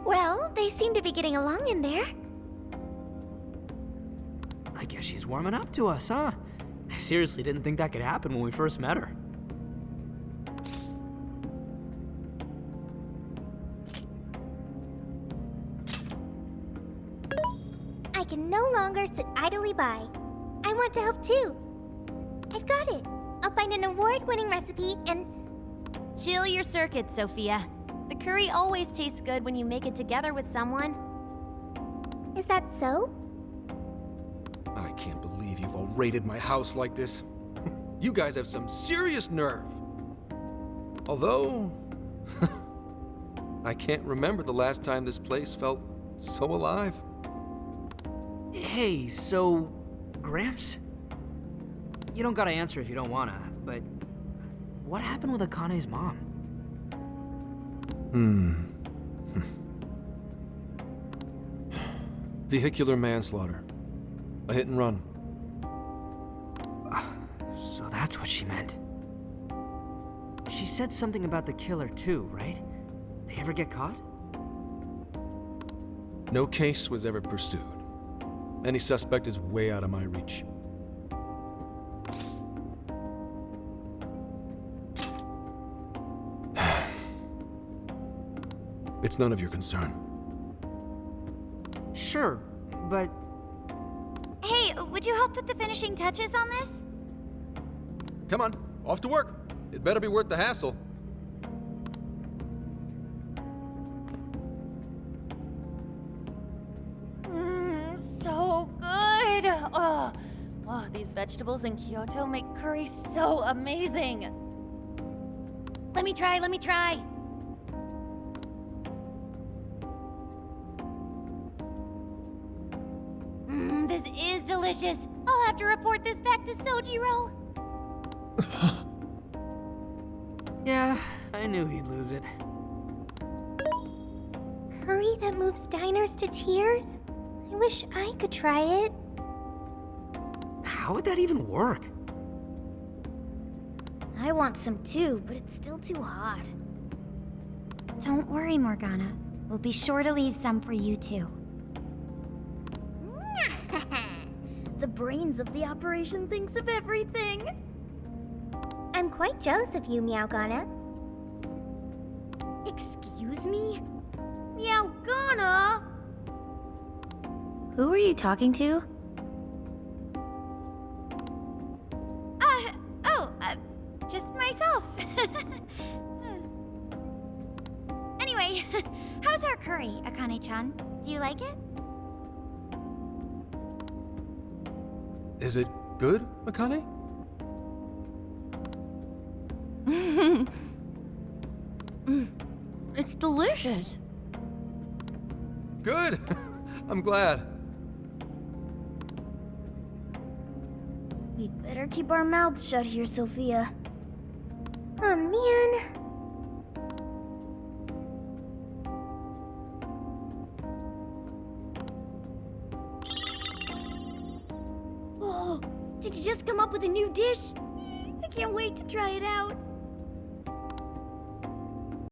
Well, they seem to be getting along in there. I guess she's warming up to us, huh? I seriously didn't think that could happen when we first met her. I can no longer sit idly by. I want to help too. I've got it. I'll find an award-winning recipe and... Chill your circuits, Sophia. The curry always tastes good when you make it together with someone. Is that so? I can't believe you've all raided my house like this. You guys have some serious nerve. Although, I can't remember the last time this place felt so alive. Hey, so, Gramps? You don't gotta answer if you don't wanna, but what happened with Akane's mom? Vehicular manslaughter. A hit and run. So that's what she meant. She said something about the killer too, right? They ever get caught? No case was ever pursued. Any suspect is way out of my reach. It's none of your concern. Sure, but Hey, would you help put the finishing touches on this? Come on, off to work. It better be worth the hassle. So good! Oh, these vegetables in Kyoto make curry so amazing. Let me try. This is delicious. I'll have to report this back to Sojiro. yeah, I knew he'd lose it. Curry that moves diners to tears? I wish I could try it. How would that even work? I want some too, but it's still too hot. Don't worry, Morgana. We'll be sure to leave some for you too. The brains of the operation thinks of everything. I'm quite jealous of you, Meowgana. Excuse me? Meowgana? Who are you talking to? Just myself. Anyway, how's our curry, Akane-chan? Do you like it? Is it good, Akane? It's delicious. Good! I'm glad. We'd better keep our mouths shut here, Sophia. Oh, man. Oh, did you just come up with a new dish? I can't wait to try it out.